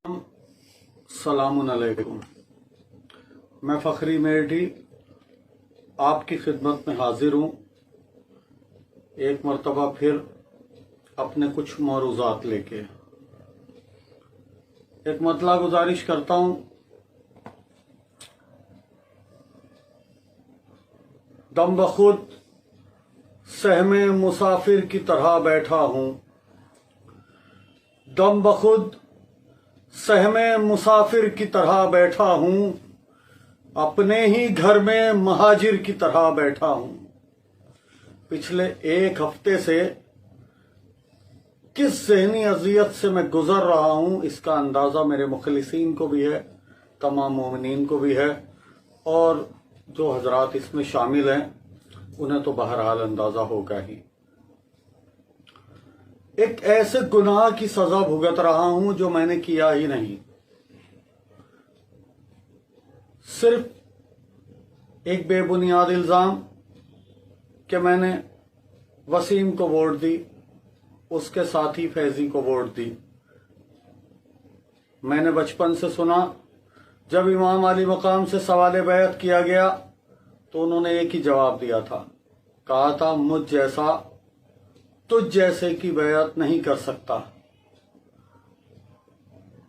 السلام علیکم۔ میں فخری میرٹھی آپ کی خدمت میں حاضر ہوں، ایک مرتبہ پھر اپنے کچھ موروضات لے کے ایک مطلع گزارش کرتا ہوں۔ دم بخود سہم مسافر کی طرح بیٹھا ہوں، دم بخود سہم مسافر کی طرح بیٹھا ہوں، اپنے ہی گھر میں مہاجر کی طرح بیٹھا ہوں۔ پچھلے ایک ہفتے سے کس ذہنی اذیت سے میں گزر رہا ہوں، اس کا اندازہ میرے مخلصین کو بھی ہے، تمام مومنین کو بھی ہے، اور جو حضرات اس میں شامل ہیں انہیں تو بہرحال اندازہ ہوگا ہی۔ ایک ایسے گناہ کی سزا بھگت رہا ہوں جو میں نے کیا ہی نہیں۔ صرف ایک بے بنیاد الزام کہ میں نے وسیم کو ووٹ دی، اس کے ساتھی فیضی کو ووٹ دی۔ میں نے بچپن سے سنا، جب امام علی مقام سے سوال بیعت کیا گیا تو انہوں نے ایک ہی جواب دیا تھا، کہا تھا مجھ جیسا تجھ جیسے کی بیعت نہیں کر سکتا۔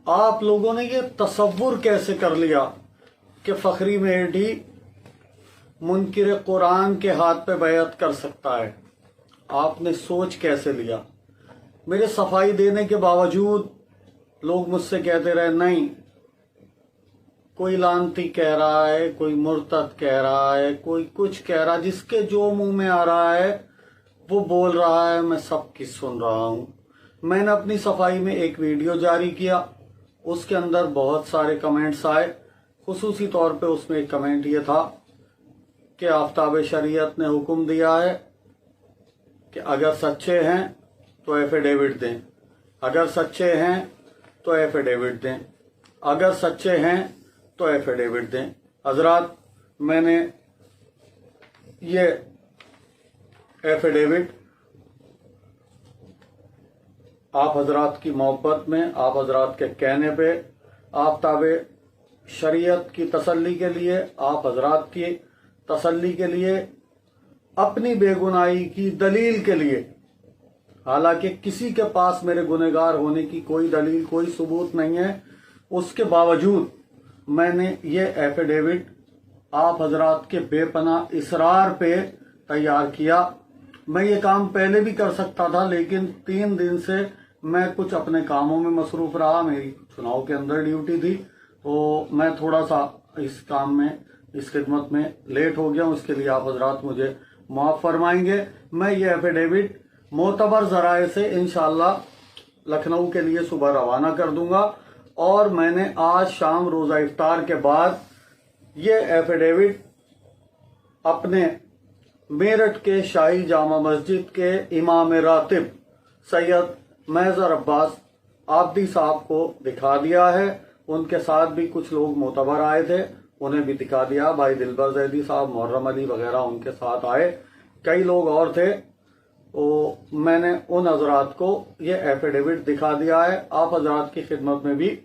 آپ لوگوں نے یہ تصور کیسے کر لیا کہ فخری میرٹھی منکر قرآن کے ہاتھ پہ بیعت کر سکتا ہے؟ آپ نے سوچ کیسے لیا؟ میرے صفائی دینے کے باوجود لوگ مجھ سے کہتے رہے، نہیں، کوئی لانتی کہہ رہا ہے، کوئی مرتد کہہ رہا ہے، کوئی کچھ کہہ رہا ہے، جس کے جو منہ میں آ رہا ہے وہ بول رہا ہے، میں سب کی سن رہا ہوں۔ میں نے اپنی صفائی میں ایک ویڈیو جاری کیا، اس کے اندر بہت سارے کمنٹس آئے، خصوصی طور پہ اس میں ایک کمنٹ یہ تھا کہ آفتاب شریعت نے حکم دیا ہے کہ اگر سچے ہیں تو ایفیڈیوٹ دیں، اگر سچے ہیں تو ایفیڈیوٹ دیں، اگر سچے ہیں تو ایفیڈیوٹ دیں۔ حضرات، میں نے یہ ایفیڈیوٹ آپ حضرات کی محبت میں، آپ حضرات کے کہنے پہ، آفتاب شریعت کی تسلی کے لیے، آپ حضرات کی تسلی کے لیے، اپنی بے گناہی کی دلیل کے لیے، حالانکہ کسی کے پاس میرے گنہگار ہونے کی کوئی دلیل، کوئی ثبوت نہیں ہے، اس کے باوجود میں نے یہ ایفیڈیوٹ آپ حضرات کے بے پناہ اصرار پہ تیار کیا۔ میں یہ کام پہلے بھی کر سکتا تھا، لیکن 3 دن سے میں کچھ اپنے کاموں میں مصروف رہا، میری چناؤ کے اندر ڈیوٹی تھی، تو میں تھوڑا سا اس کام میں، اس خدمت میں لیٹ ہو گیا ہوں، اس کے لیے آپ حضرات مجھے معاف فرمائیں گے۔ میں یہ ایفیڈیوٹ معتبر ذرائع سے انشاءاللہ لکھنؤ کے لیے صبح روانہ کر دوں گا، اور میں نے آج شام روزہ افطار کے بعد یہ ایفیڈیوٹ اپنے میرٹھ کے شاہی جامع مسجد کے امام راتب سید محضر عباس عابدی صاحب کو دکھا دیا ہے۔ ان کے ساتھ بھی کچھ لوگ معتبر آئے تھے، انہیں بھی دکھا دیا، بھائی دلبر زیدی صاحب، محرم علی وغیرہ ان کے ساتھ آئے، کئی لوگ اور تھے، میں نے ان حضرات کو یہ ایفیڈیوٹ دکھا دیا ہے۔ آپ حضرات کی خدمت میں بھی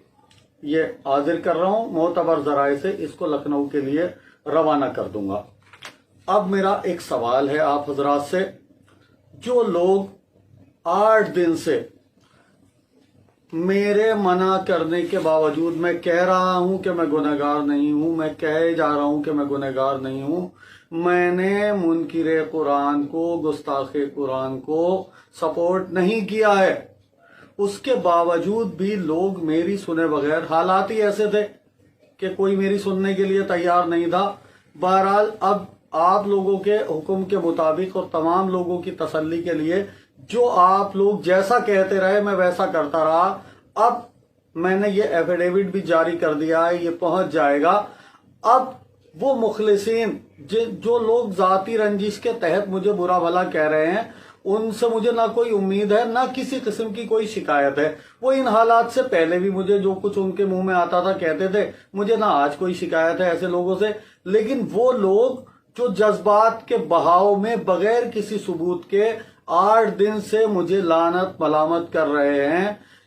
یہ حاضر کر رہا ہوں، معتبر ذرائع سے اس کو لکھنؤ کے لیے روانہ کر دوں گا۔ اب میرا ایک سوال ہے آپ حضرات سے، جو لوگ 8 دن سے میرے منع کرنے کے باوجود، میں کہہ رہا ہوں کہ میں گنہگار نہیں ہوں، میں کہے جا رہا ہوں کہ میں گنہگار نہیں ہوں، میں نے منکر قرآن کو، گستاخ قرآن کو سپورٹ نہیں کیا ہے، اس کے باوجود بھی لوگ میری سنے بغیر، حالات ہی ایسے تھے کہ کوئی میری سننے کے لیے تیار نہیں تھا۔ بہرحال اب آپ لوگوں کے حکم کے مطابق اور تمام لوگوں کی تسلی کے لیے، جو آپ لوگ جیسا کہتے رہے میں ویسا کرتا رہا۔ اب میں نے یہ ایفیڈیوٹ بھی جاری کر دیا ہے، یہ پہنچ جائے گا۔ اب وہ مخلصین جو لوگ ذاتی رنجش کے تحت مجھے برا بھلا کہہ رہے ہیں، ان سے مجھے نہ کوئی امید ہے، نہ کسی قسم کی کوئی شکایت ہے۔ وہ ان حالات سے پہلے بھی مجھے جو کچھ ان کے منہ میں آتا تھا کہتے تھے، مجھے نہ آج کوئی شکایت ہے ایسے لوگوں سے۔ لیکن وہ لوگ جو جذبات کے بہاؤ میں بغیر کسی ثبوت کے 8 دن سے مجھے لعنت ملامت کر رہے ہیں